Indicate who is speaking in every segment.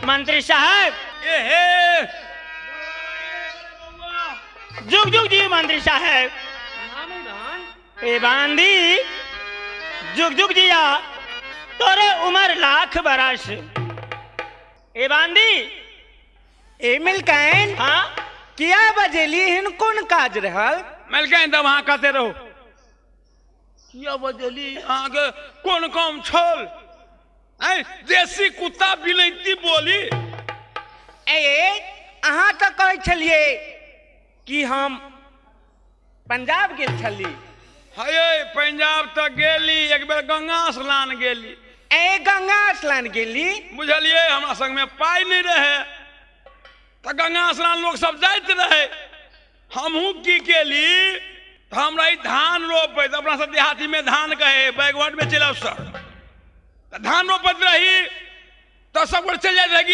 Speaker 1: मंत्री साहब। जुग जुग जी मंत्री साहब। ए बांदी जुग जुग जिया तोरे उम्र लाख बरस। ए बांदी
Speaker 2: ए मिलकैन
Speaker 1: हाँ
Speaker 2: किया बजेली हिन कौन काज रहल?
Speaker 3: मिलकैन तब वहां कहते रहो किया बजेली आगे कौन काम छल देसी कुत्ता बिलैती बोली।
Speaker 2: ए अहाँ तो कहे छलिए कि हम पंजाब गेल छली।
Speaker 3: हे पंजाब तक गेली एक बेर गंगा स्नान गेली।
Speaker 2: ए गंगा स्नान गेली
Speaker 3: बुझलिए हमरा संग में पाई नहीं रहे तो गंगा स्नान लोग सब जाते रहे। हमहू की केली तो हमरा धान रोपे तो अपना सब देहाती में धान कहे बैकवर्ड में चला सब तो धान रोपत रही तो सब चल जाते रहे कि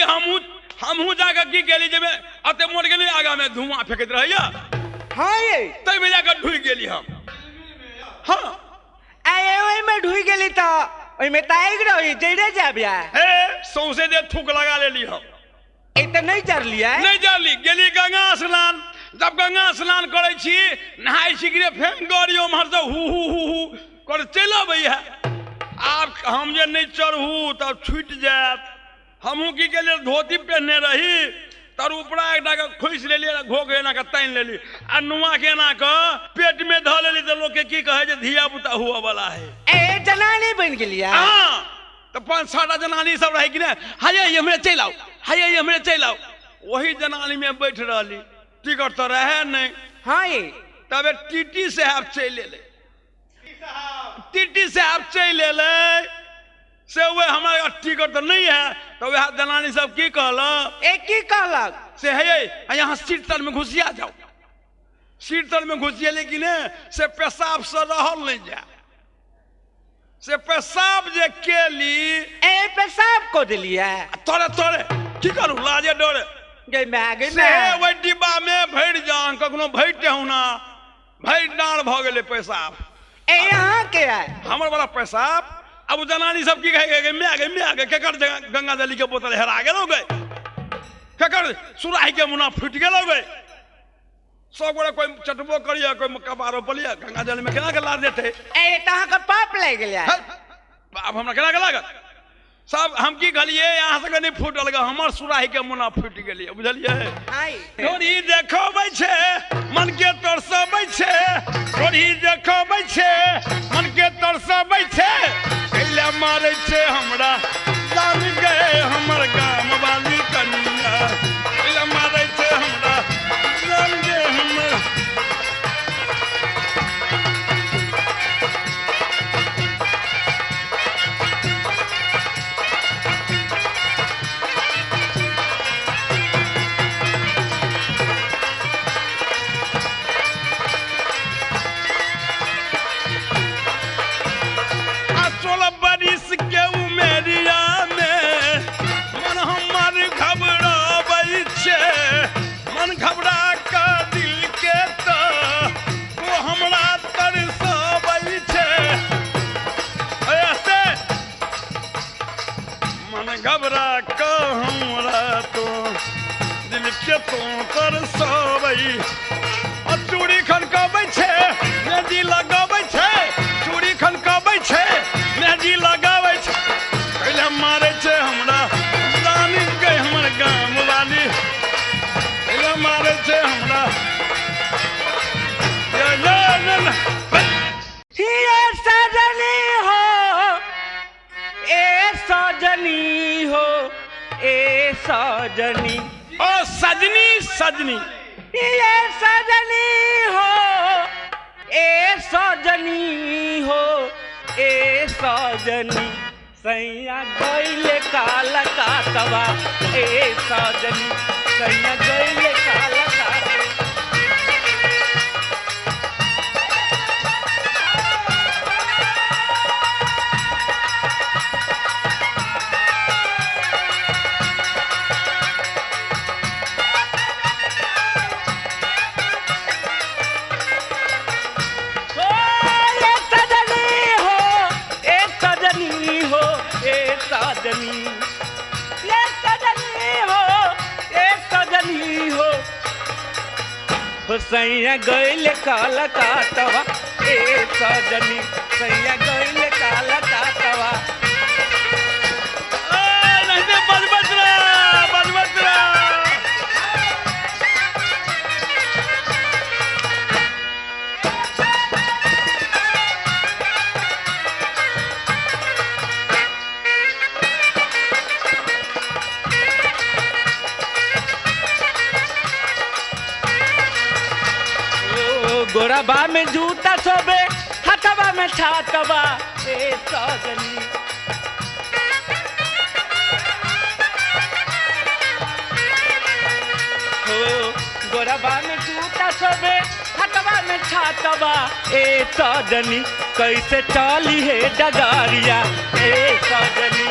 Speaker 3: हमहू जाकर की केली जब अते मोड़ गेली आगा में धुआं फेंकत रहिया।
Speaker 2: हाँ ये
Speaker 3: तब में जाकर ढुक गेली हम।
Speaker 2: हाँ ए ओई में ढुई गेली तो ओई में ताइग रही जइरे जाबिया।
Speaker 3: हे सौसे दे थूक लगा लेली हम।
Speaker 2: ए तो नहीं चर लिया
Speaker 3: नहीं जाली गेली गंगा स्नान। जब गंगा स्नान करे छी नहाय छी गिरे फेम गड़ियो मार तो हु कर चल अबैया। आप हम जे नहीं चढ़ू तब छूट जात। हमहू की के लिए धोती पहनने रही तर ऊपरा एक डाका खोइस लेली घोक एना के तान लेली आ नुआ के ना के पेट में ध लेली तो लोग के की कहे जे धिया पुता हुआ वाला है।
Speaker 2: ए जनानी बन गेलिया।
Speaker 3: हां तो 5-6 जनानी सब रही कि ना हाय हमरे चल आओ हाय हमरे चल आओ। वही जनानी में बैठ रहली टिकट तो रहे नहीं।
Speaker 2: हाँ ये
Speaker 3: तबे टीटी साहब चल ले टीटी साहब चल ले से वे हमारा टिकट तो नहीं है तो वह जनानी सब की कहला
Speaker 2: एक ही कहलक
Speaker 3: से है यहाँ सीट तर में घुसिया जाओ। सीट तर में घुसिया लेकिन से पेशाब से रहल नहीं जा से पेशाब जे केली
Speaker 2: ए पेशाब को दिलिया।
Speaker 3: तोरे तोरे की करू लाजे डोरे
Speaker 2: गई मैं आ गई
Speaker 3: से वही डिब्बा में भर जान कखनो भरते हूं ना भर डाल भ गेले पेशाब।
Speaker 2: ए यहाँ के है
Speaker 3: हमर वाला पेशाब अब जनानी सब की कहे मैं आ गए केकर गंगा जली के बोतल हेरा गेलो गए केकर सुराही के मुना फूट गेलो गए सब गोरे कोई चटबो करिया कोई कबारो पलिया गंगा जल में केना के ला देते।
Speaker 2: ए तहां का पाप ले गेलिया।
Speaker 3: अब हमरा केना के लागत सब हम की कहलिए यहाँ से नहीं फूटल ग हमर सुराही के मुना फूट गेलिए बुझलिए।
Speaker 2: हाय
Speaker 3: थोड़ी देखबै छे मन के तरसबै छे थोड़ी देखबै छे मन के तरसबै छे कैला मारे छे हमरा जान गए हमर गाम वाली कनिया कैला मारे छे हमरा जान गए हमर। घबरा क हमरा तो दिल के तो कर सबई चूड़ी खनकबै छे मेहंदी लगाबै छे चूड़ी खनकबै छे मेहंदी लगाबै छे कैला मारे छे हमरा जान गए हमर गाम वाली कैला मारे छे हमरा
Speaker 2: ये सजनी हो ए सजनी हो ए सजनी
Speaker 3: ओ सजनी सजनी
Speaker 2: ये सजनी हो ए सजनी हो ए सजनी सैया गइले काला कातवा ए सजनी सैया गइले काला कातवा। सजनी सैया गइल कलकत्तवा ए सजनी सैया गइल कलकत्तवा
Speaker 3: नहीं तो बजबत रहा, बजबत रहा।
Speaker 2: गोरबा में जूता सोबे हथवा में छातवा ए सजनी हो गोरबा में जूता सोबे हथवा में छातवा ए सजनी कैसे चली है डगारिया ए सजनी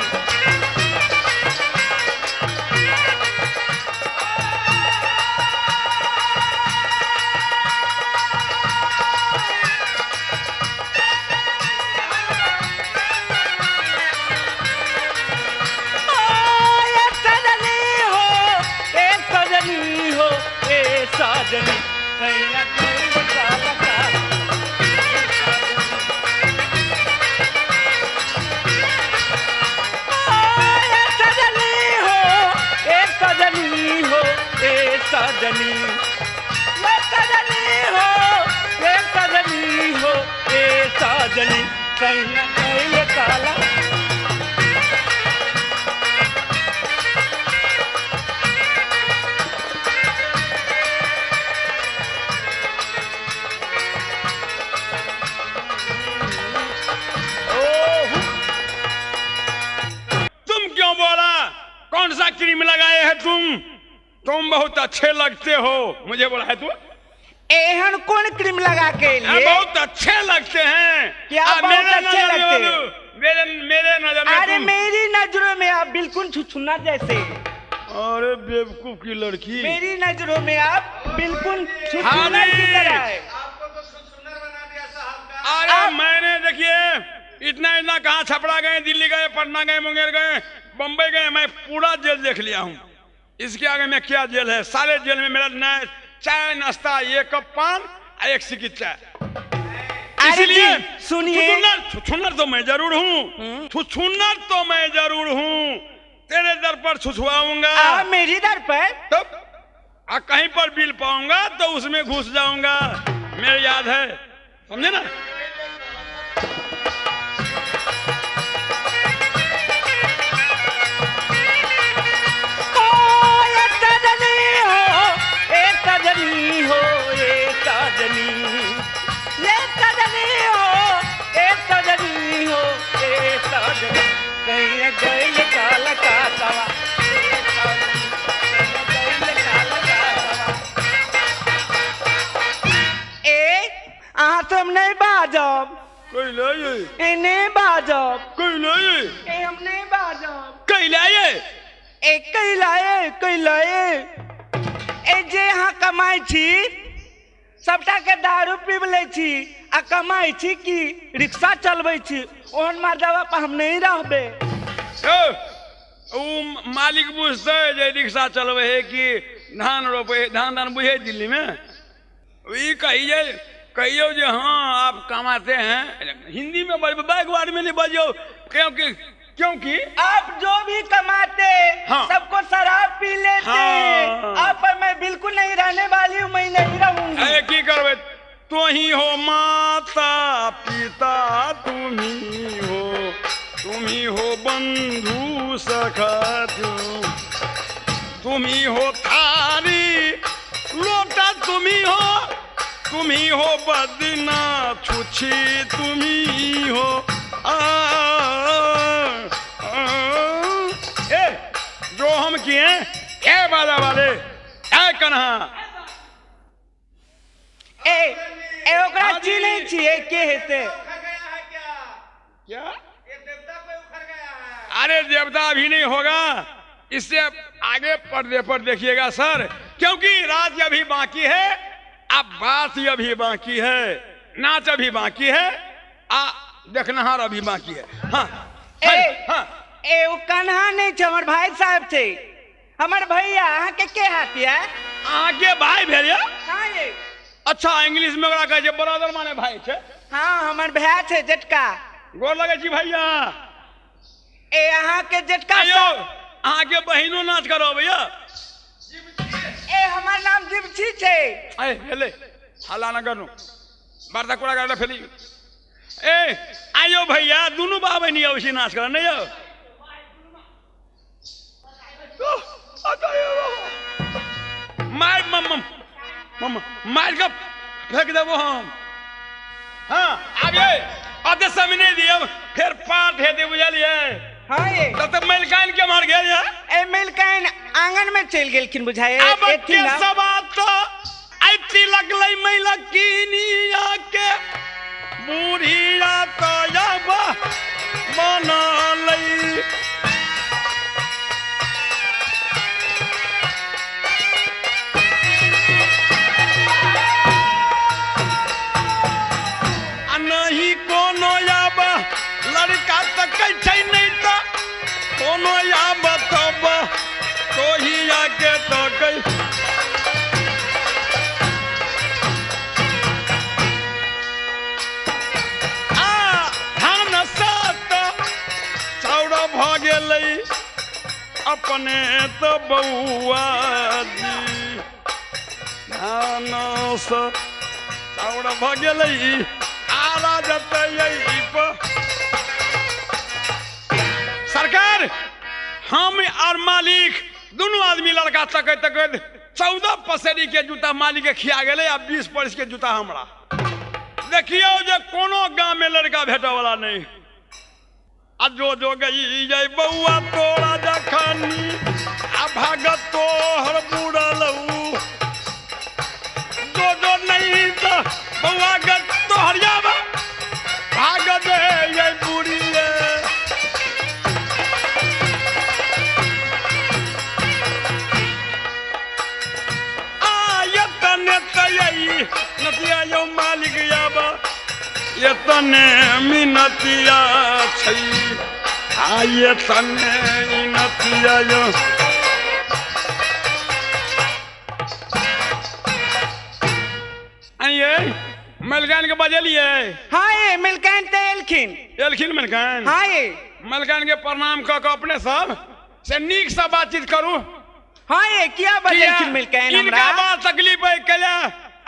Speaker 2: सजनी सैया गइल कलकत्तवा सजनी हो ए सजनी हो ए सजनी सजनी हो ए सजनी हो ए सजनी सैया गइल कलकत्तवा
Speaker 3: कौन सा क्रीम लगाए है तुम बहुत अच्छे लगते हो। मुझे बोला है तू
Speaker 2: एहन कौन क्रीम लगा के लिए
Speaker 3: बहुत अच्छे लगते हैं।
Speaker 2: क्या बहुत अच्छे लगते हैं?
Speaker 3: मेरे नजर में
Speaker 2: अरे मेरी नजरों में आप बिल्कुल छुछुना जैसे।
Speaker 3: अरे बेवकूफ की लड़की,
Speaker 2: मेरी नजरों में आप बिल्कुल छुछुना की तरह है।
Speaker 4: आपको तो सुंदर बना दिया साहब का।
Speaker 3: अरे मैंने देखिए इतना कहाँ छपड़ा गए, दिल्ली गए, पटना गए, मुंगेर गए, बम्बई गए, मैं पूरा जेल देख लिया हूँ। इसके आगे में क्या जेल है? सारे जेल में मेरा न चाय नाश्ता, एक कप पान, एक सिक्की चाय। इसलिए
Speaker 2: सुनिए,
Speaker 3: छुछुनर तो मैं जरूर हूँ, छुछुनर तो मैं जरूर हूँ। तेरे दर पर छुछुआऊंगा,
Speaker 2: मेरी दर पर
Speaker 3: तब कहीं पर बिल पाऊंगा तो उसमें घुस जाऊंगा। मेरे याद है, समझे ना?
Speaker 2: सजनी हो ए सजनी, ये सजनी हो ए सजनी हो ए सजनी, कहीं गइल कलकत्तवा ए अहाँ तो हम नहीं बाजब, नहीं बाजब, हम नहीं बाजब, कैलाए ए जे हाँ कमाई छी सबटा के दारू पीब ले छी आ कमाई छी कि रिक्शा चलबै छी, ओहन मर्दवा पर हम नहीं रहबे।
Speaker 3: मालिक बुझते जे रिक्शा चलवे है कि धान रोपे, धान बुझे दिल्ली में। कहियो जे हाँ आप कमाते हैं, हिंदी में बैकवर्ड में नहीं बजो, क्योंकि
Speaker 2: आप जो भी कमाते
Speaker 3: हाँ,
Speaker 2: सबको शराब पी लेते
Speaker 3: हाँ,
Speaker 2: आप पर मैं बिल्कुल नहीं रहने वाली हूँ, मैं नहीं रहूंगी।
Speaker 3: की करवे? तो ही हो माता पिता, तुम ही हो बंधु सखा, तुम ही हो थारी लोटा, तुम ही हो बदना छुछी, तुम ही हो जो हम किए ए बाजा वाले ए कन्हा
Speaker 2: ए ओकरा चिन्है छियै के हेते?
Speaker 3: क्या
Speaker 4: ये देवता कोई उखड़ गया है।
Speaker 3: अरे देवता अभी नहीं होगा, इससे आगे पर्दे पर देखिएगा सर, क्योंकि राज अभी बाकी है, अब बात अभी बाकी है, नाच अभी बाकी है, देखनहार अभी बाकी है। हाँ
Speaker 2: ए वो कन्हा नहीं छे, हमर भाई साहब छे, हमर भैया। अहाँ के हाथिया
Speaker 3: आगे भाई भेलिया?
Speaker 2: हाँ ये
Speaker 3: अच्छा इंग्लिश में ओकरा कहै छै ब्रदर माने भाई छै।
Speaker 2: हाँ हमर भाई छै जेठका।
Speaker 3: गोर लगै छी भैया।
Speaker 2: ए अहाँ के जेठका
Speaker 3: आयो अहाँ के बहिनो नाच करो भैया।
Speaker 2: ए हमर नाम जिमछी छै।
Speaker 3: ए हेले हल्ला न गर्नु बर्दा कुरा गरेर फेरि। ए आयो भैया दुनु बा बहिनी अवश्य नाच कर नै यौ। मार मम मार के फेंक देबो हम। हाँ आगे आधे समय नहीं दियो फिर पाठ है दे बुझलिए।
Speaker 2: हाँ ये
Speaker 3: तब मैलकान के मार गेल है।
Speaker 2: ए मिलकैन आंगन में चल गेलखिन बुझाए।
Speaker 3: अब के सवात तो ऐती लगलै मैलकीनिया के बूढ़िया तो अब बनलै। नहीं कोनो अब लड़का तक छै नहीं तो कोनो अब तब तो ही आके तो गई। धान सात चौड़ भ गेलै अपने तो बउआ जी। धान से चौड़ भ गेलै सरकार हम और मालिक दोनों आदमी लड़का तकैत तकैत 14 पसेरी के जूता मालिक के खिया गेले आ 20 परस के जूता हमरा। देखियो जे कोनो गांव में लड़का भेटे वाला नहीं। आ जो गई जाय बउआ तोरा जखनी आ भागत तोहर बुड़लऊ। जो नहीं तो बउआ के तोहरिया भाग दे ये बुढ़िए। ये तने तयई नतिया यो मालिक याबा ये तने मिनतिया छै। ये तने नतिया यो आइए मलकान के बजलिए।
Speaker 2: हाँ ये मिलकैन ते एलखिन
Speaker 3: मलकान।
Speaker 2: हाँ ये
Speaker 3: मलकान के प्रणाम क अपने सब से नीक से बातचीत करू।
Speaker 2: हाँ ये क्या बजेलखिन मिलकैन हमरा।
Speaker 3: इनका बात तकलीफ है कले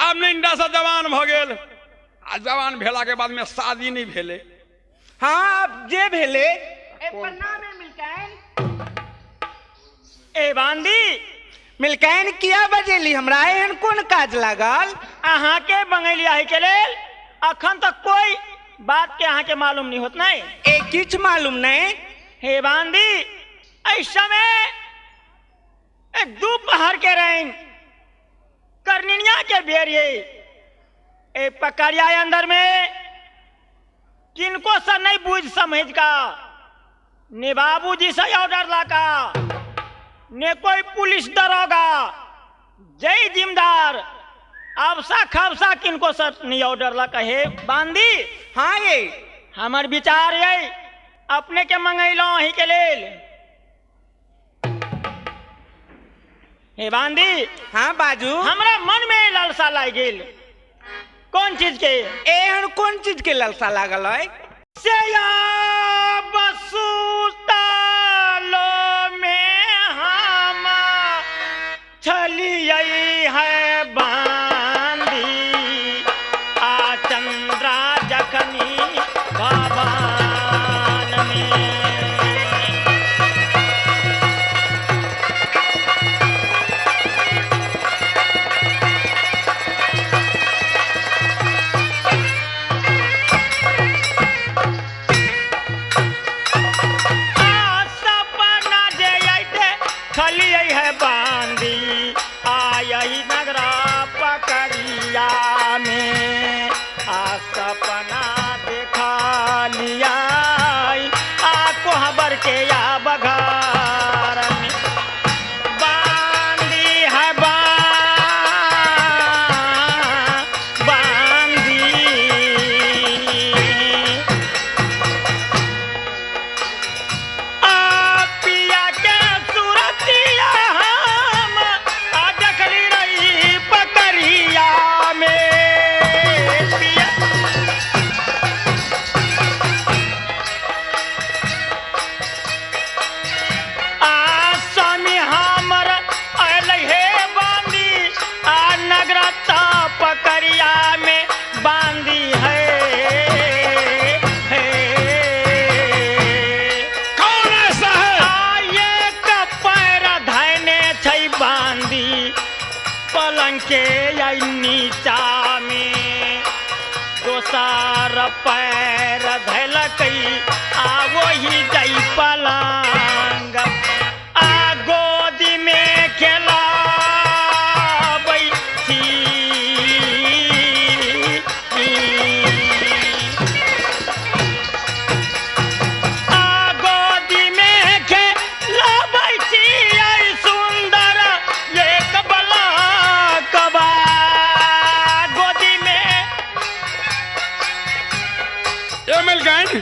Speaker 3: अब निंदा से जवान भ गेल। आ जवान भेला के बाद में शादी नहीं भेले।
Speaker 2: हाँ अब जे भेले ए प्रणाम है मिलकैन।
Speaker 1: ए बांदी
Speaker 2: मिलकैन किया बजेली हमरा एहन कोन काज लागल।
Speaker 1: अहाँ के बंगैली आही के लेल अखन तक कोई बात के अहाँ के मालूम नहीं होत नहीं।
Speaker 2: ए किछ मालूम नहीं।
Speaker 1: हे बांदी इस समय दोपहर के रहे करनिया के बेरिए ए पकड़िया अंदर में किनको से नहीं बूझ समझ का ने बाबूजी से ऑर्डर ला का ने कोई पुलिस दरोगा जय जिमदार अबसा खबसा किनको से नहीं ऑर्डर ला कहे बांदी।
Speaker 2: हाँ ये
Speaker 1: हमार विचार ये अपने के मंगैलो ही के लेल। हे बांदी
Speaker 2: हाँ बाजू।
Speaker 1: हमरा मन में लालसा लाग गेल। कौन चीज के
Speaker 2: एहन कौन चीज के लालसा लागल है।
Speaker 1: से बसूतालो में हम छलिए है बांदी आ चंद्रा जखनी भवन में। बांदी आई नगरा पकड़िया में आ सपना देखा लिया आ कोहबर के या बघार में बांदी है बांदी आ पिया के सूरतिया हम आ देखली रही पकड़िया में। के आई नीचा में दोसर पैर धैलकई आ वही जई पलंग आ गोदी में खेला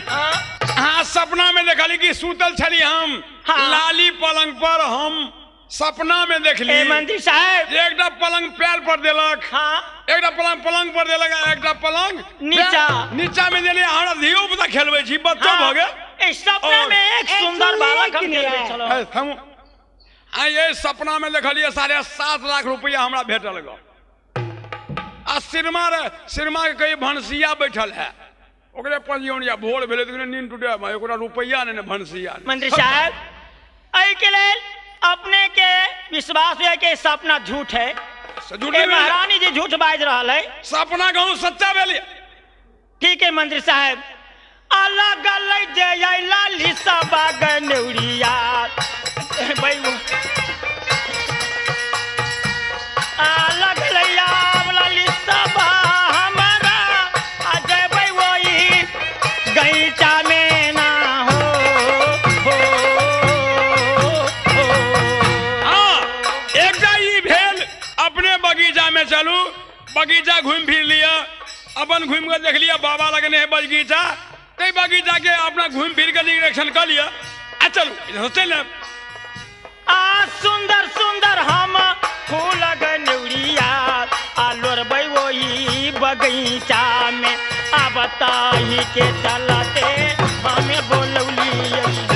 Speaker 3: हाँ सपना में देखली कि सूतल छली हम
Speaker 1: हाँ।
Speaker 3: लाली पलंग पर हम सपना में देखली
Speaker 1: ए मंत्री साहब
Speaker 3: एकटा पलंग पैर पर देलक
Speaker 1: हाँ
Speaker 3: एकटा पलंग पलंग पर देलक आ एकटा पलंग
Speaker 1: नीचा।
Speaker 3: नीचा में देले हमरा धियो पुता खेलबै छी बच्चो भ गेल
Speaker 1: इस सपना में एक सुंदर बालक हम खेलबै छलौ
Speaker 3: हम आ ये सपना में देखलिए 7.5 लाख रुपया हमरा भेटल ग आ सिरमा के कई भनसिया बैठल है ओकरे पंजीयन या भोर भेले त नींद टूटे ओकरा रुपया ने भनसिया
Speaker 1: मंत्री साहब एहि के लेल अपने के विश्वास है कि सपना झूठ है महारानी जी झूठ बाज रहा है
Speaker 3: सपना कहूँ सच्चा भेल
Speaker 1: ठीक है मंत्री साहब अलग अलग जय लाली सबा गनौरिया अलग लैया लाली सबा हमारा अजय भाई वही गईचा में ना हो
Speaker 3: अपने बगीचा में चलू बगीचा घूम फिर लिया अपन घूम कर देख लिया बाबा लगने है बगीचा कई बगीचा के अपना घूम फिर के निरीक्षण कर लिया आ चलू चल
Speaker 1: आ सुंदर सुंदर हम फूल गनौरिया आलोर वही बगीचा में आ बताही के चलते हमें बोलौली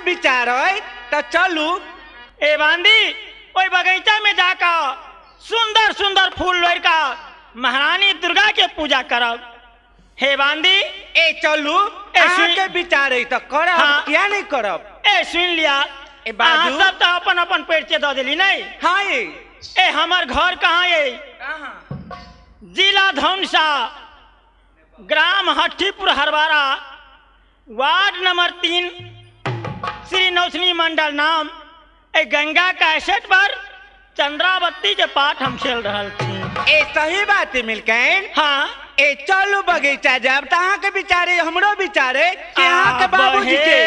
Speaker 2: विचार तो चलू
Speaker 1: ए बांदी ओई बगीचा में जाकर सुंदर सुंदर फूल लड़का महारानी दुर्गा के पूजा करब हे बांदी
Speaker 2: ए चलू के विचार तो करब
Speaker 1: हाँ।
Speaker 2: क्या नहीं करब
Speaker 1: ए सुन लिया
Speaker 2: ए बाजू
Speaker 1: सब तो अपन अपन पेट से दे दिली नहीं
Speaker 2: हाँ
Speaker 1: ए हमार घर कहाँ है जिला धौनसा ग्राम हट्टीपुर हरवारा वार्ड नंबर 3 श्री नौसनी मंडल नाम ए गंगा कैसेट पर चंद्रावती के पाठ हम चल रहा थी
Speaker 2: ए सही बात है मिलकैन
Speaker 1: हाँ
Speaker 2: ए चलो बगीचा जब तहाँ के बिचारे हमरो बिचारे कि यहाँ के बाबूजी के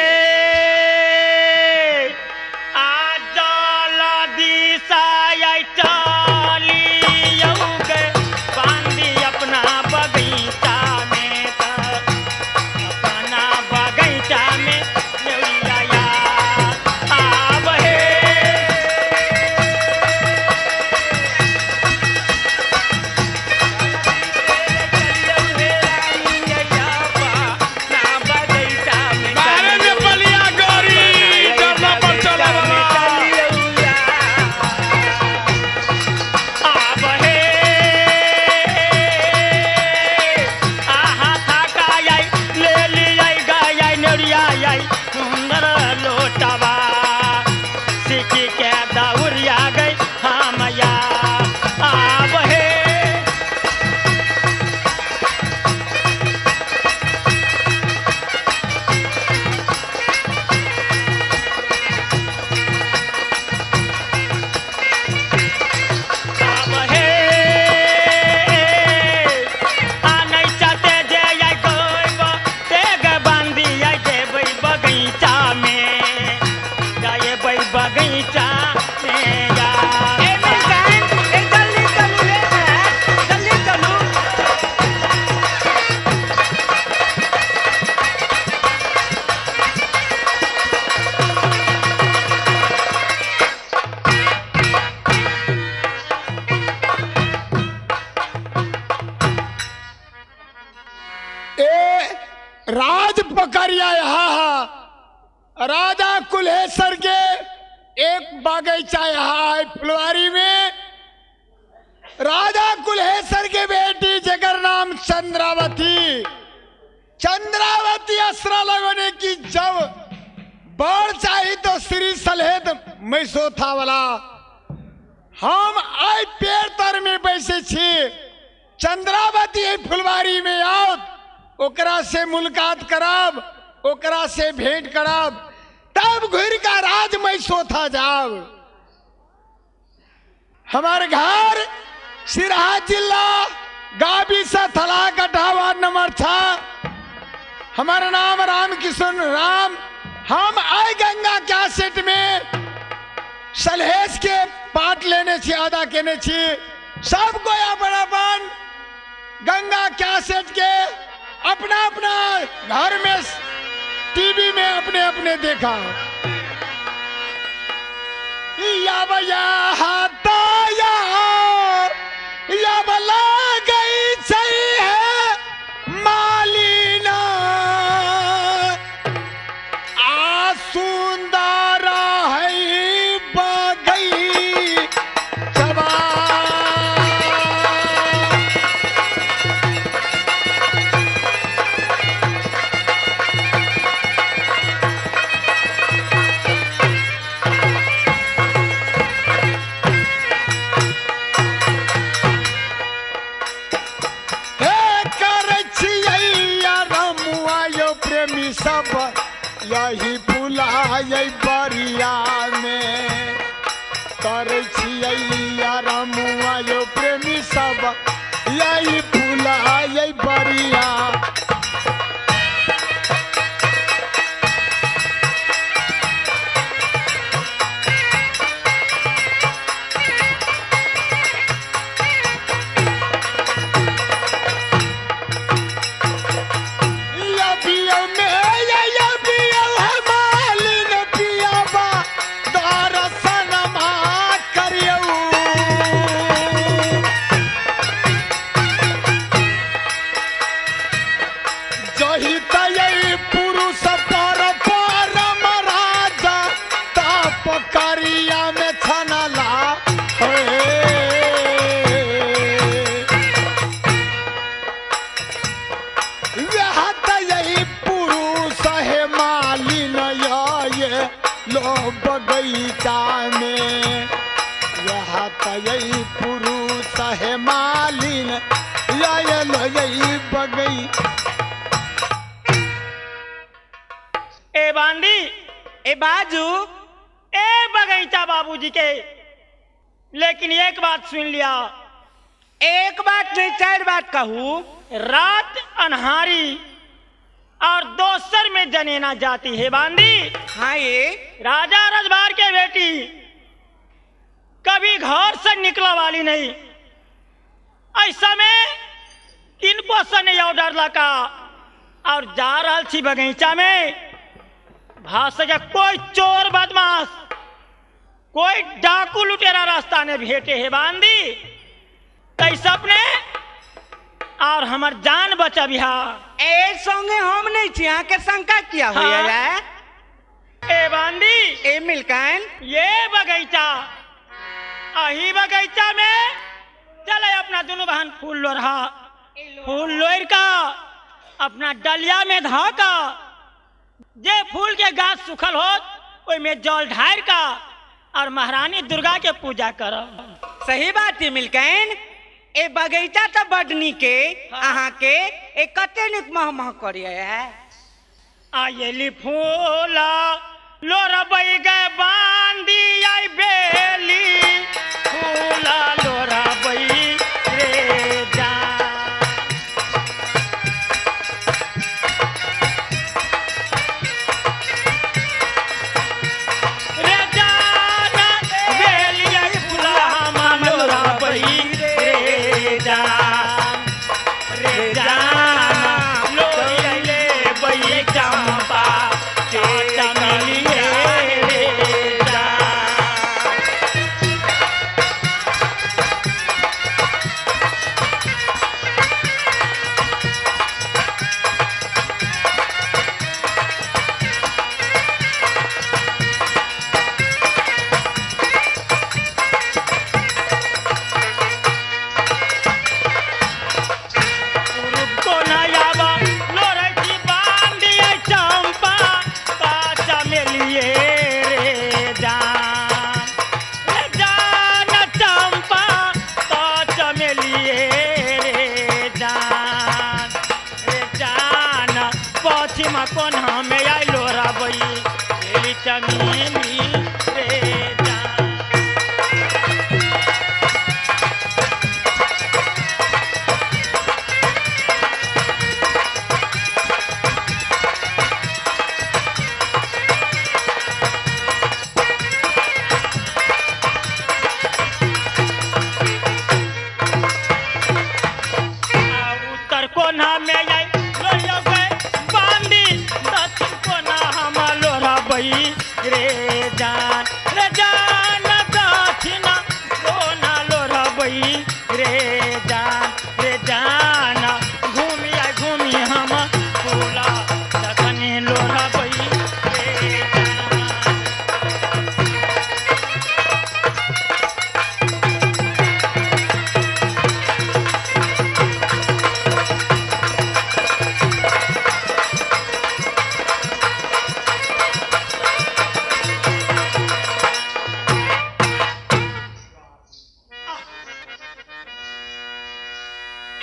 Speaker 5: पकड़िया यहाँ राजा कुल्हेश्वर के एक बागीचा यहाँ है फुलवारी में। राजा कुल्हेश्वर के बेटी जगर नाम चंद्रावती। चंद्रावती असरा लगने की जब बढ़ चाहिए तो श्री सलहेद मैसो था वाला हम आई पेड़ तर में बैसे छे। चंद्रावती फुलवारी में आओ ओकरा से मुलाकात कराब, ओकरा से भेंट कराब, तब घुर का राज मैसो था जाब। हमारे घर सिरहा जिला गाबी सा थला कटावा नंबर 6। हमारा नाम राम किशन राम। हम आए गंगा कैसेट में सलहेश के पाठ लेने छी, अदा केने छी। सबको अपन अपन गंगा कैसेट के अपना अपना घर में टीवी में अपने अपने देखा। या बया हाथाया या बला गई सही है मालिना आ सुंदरा है बगई जवा। सब यही बुलाय बरिया में करे छिया रमुआ यो प्रेमी सब यही बुलाय बरिया। बगीचा में यहाँ तयी पुरुष है मालिन यही बगई।
Speaker 1: ए बांदी
Speaker 2: ए बाजू
Speaker 1: ए बगीचा बाबूजी के, लेकिन एक बात सुन लिया।
Speaker 2: एक बात नहीं 4 बात कहूँ।
Speaker 1: रात अनहारी और दोसर में जनेना जाती है बांदी।
Speaker 2: हाँ ये
Speaker 1: राजा रजबार के बेटी कभी घर से निकला वाली नहीं। ऐसा में किनको से नहीं ऑर्डर लगा और जा रहा थी बगीचा में। भाष के कोई चोर बदमाश कोई डाकू लुटेरा रास्ता ने भेटे है बांदी तई सपने और हमार जान बचा बिहार।
Speaker 2: ए संगे हम नहीं छी, यहाँ के शंका किया हो
Speaker 1: हाँ। ए बांदी
Speaker 2: ए मिलकन
Speaker 1: ये बगीचा अही बगीचा में चले अपना दोनों बहन फूल लो रहा। फूल लोर का अपना डलिया में धा का जे फूल के गाछ सुखल हो ओई में जल ढार का और महारानी दुर्गा के पूजा कर।
Speaker 2: सही बात है मिलकन। ए बगीचा तो बड नीके अहाँ के ए कते निक मह करिए है।
Speaker 1: आयली फूला लोरा बई गए बांदी आई बेली फूला लोरा बई रे जा। रे जाना बेली आई फूला मान लोरा बई रे जा। रे जाना लोरी ले बई चंपा चमेली रे जा। रे जान घूमी हम फूला जखनी लोढ़बई रे जान।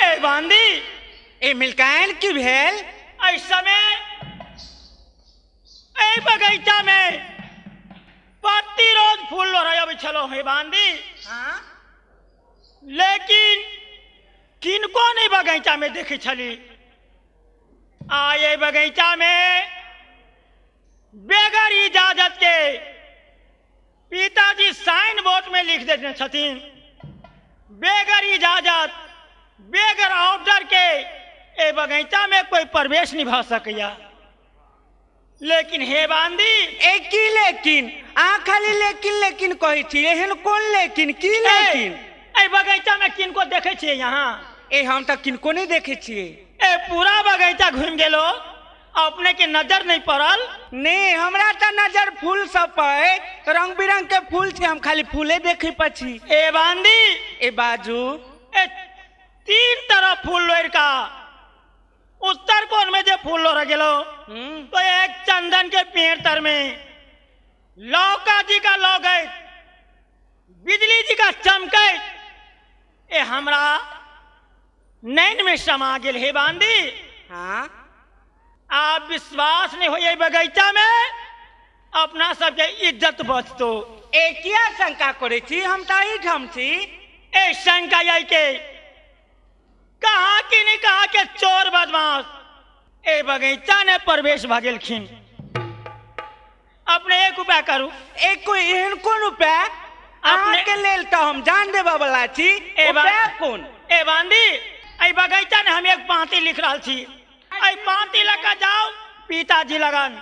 Speaker 1: ए बांदी
Speaker 2: ए मिल्कायन की भेल
Speaker 1: इस समय ए बगीचा में प्रतिरोज फूल लोढ़ब छलो हे बांदी,
Speaker 2: हाँ
Speaker 1: लेकिन किनको नहीं बगीचा में देखी छली। ये बगीचा में बेगर इजाजत के पिताजी साइन बोर्ड में लिख देने छथिन, बेगर इजाजत बेगर ऑर्डर के ए बगीचा में कोई प्रवेश नहीं भ सकैया। लेकिन हे बांदी
Speaker 2: एक की लेकिन आ खाली लेकिन कही छी, एहन कौन लेकिन की लेकिन
Speaker 1: ए बगीचा में किनको देखे छियै यहाँ?
Speaker 2: ए हम तो किनको नहीं देखे छिए।
Speaker 1: ए पूरा बगीचा घूम गेलो अपने के नजर नहीं पड़ल?
Speaker 2: नहीं हमरा तो नजर फूल सब पे रंग बिरंग के फूल छे, हम खाली फूले देखे पछी।
Speaker 1: ए बांदी
Speaker 2: ए बाजू
Speaker 1: ए 3 तरफ फूल लोर का उत्तर कोण में जो फूल लोर गेलो तो एक चंदन के पेड़ तर में लौका जी का लौगै बिजली जी का चमकै ए हमरा नैन में समा गेल हे बांदी।
Speaker 2: हाँ
Speaker 1: आप विश्वास नहीं हो बगीचा में अपना सबके इज्जत बचतो।
Speaker 2: ए किया शंका करे छी, हम तो ही ठाम छी।
Speaker 1: ए शंका यही के कहा कि नहीं कहा के चोर बदमाश ए बगीचा ने प्रवेश भगेलखिन। अपने एक उपाय करू।
Speaker 2: एक कोई एहन कौन उपाय अपने के लेल तो हम जान देबा वाला छी। उपाय कौन?
Speaker 1: ए बांदी ए बगीचा ने हम एक पांति लिख रहा छी, ए पांति लगा जाओ पिताजी लगन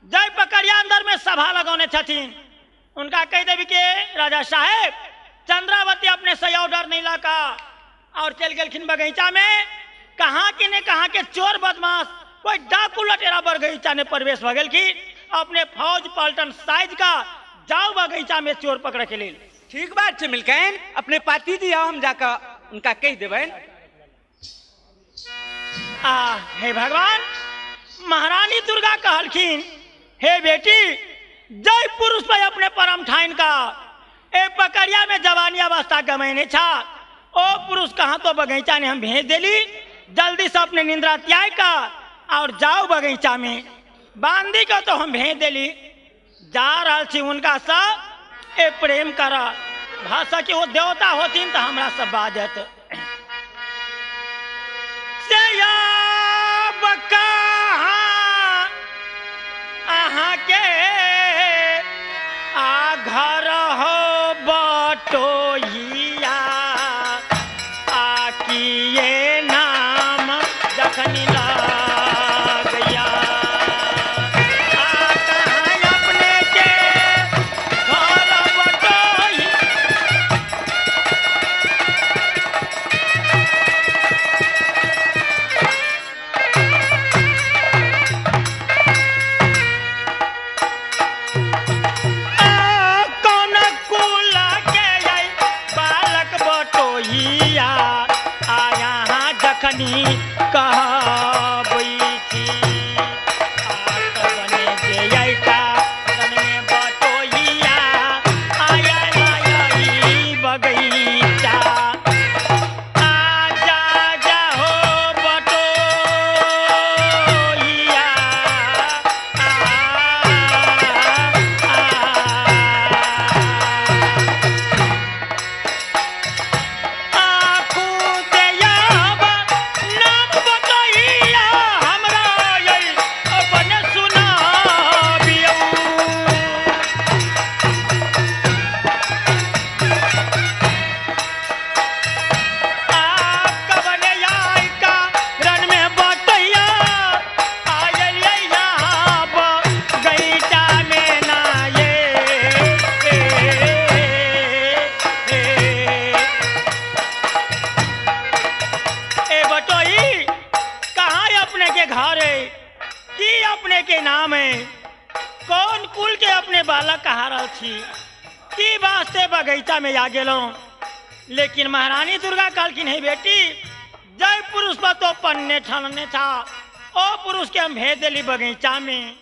Speaker 1: जय पकड़िया अंदर में सभा लगौने छथिन, उनका कह देवी के राजा साहेब चंद्रावती अपने सही ऑर्डर नहीं लगा और चल गलखिन बगीचा में। कहाँ कि ने कहाँ के चोर बदमाश कोई डाकू लटेरा बगीचा ने प्रवेश भगल की अपने फौज पलटन साइज का जाओ बगीचा में चोर पकड़ के लिए।
Speaker 2: ठीक बात है मिलकैन, अपने पाती दिया हम जाकर उनका कह देवे।
Speaker 1: हे भगवान महारानी दुर्गा कहलखिन हे बेटी जय पुरुष पे अपने परम ठाइन का ए पकड़िया में जवानी अवस्था गमैने छा ओ पुरुष कहाँ तो बगीचा ने हम भेज देली, जल्दी से अपने निंद्रा त्याग का और जाओ बगीचा में। बांदी को तो हम भेज देली, जा रहा छी उनका सब ए प्रेम करा भाषा की वो देवता होतीन तो हमरा सब बाजत से अहाँ के आ घर हो बटोहिया आ किए नाम जखनी लगैया आ कहाँ अपने के घर बटोही। जखनी कहबई थी बने जे का में बटोहिया आया बगीचा आ जा हो बटोहिया आखू दे नाम बटो घर है कि अपने के नाम है कौन कुल के अपने बालक कहा रहा थी कि वास्ते बगीचा में आ गेलो। लेकिन महारानी दुर्गा कहल की नहीं बेटी जय पुरुष पर तो पन्ने ठनने था ओ पुरुष के हम भेज दिली बगीचा में।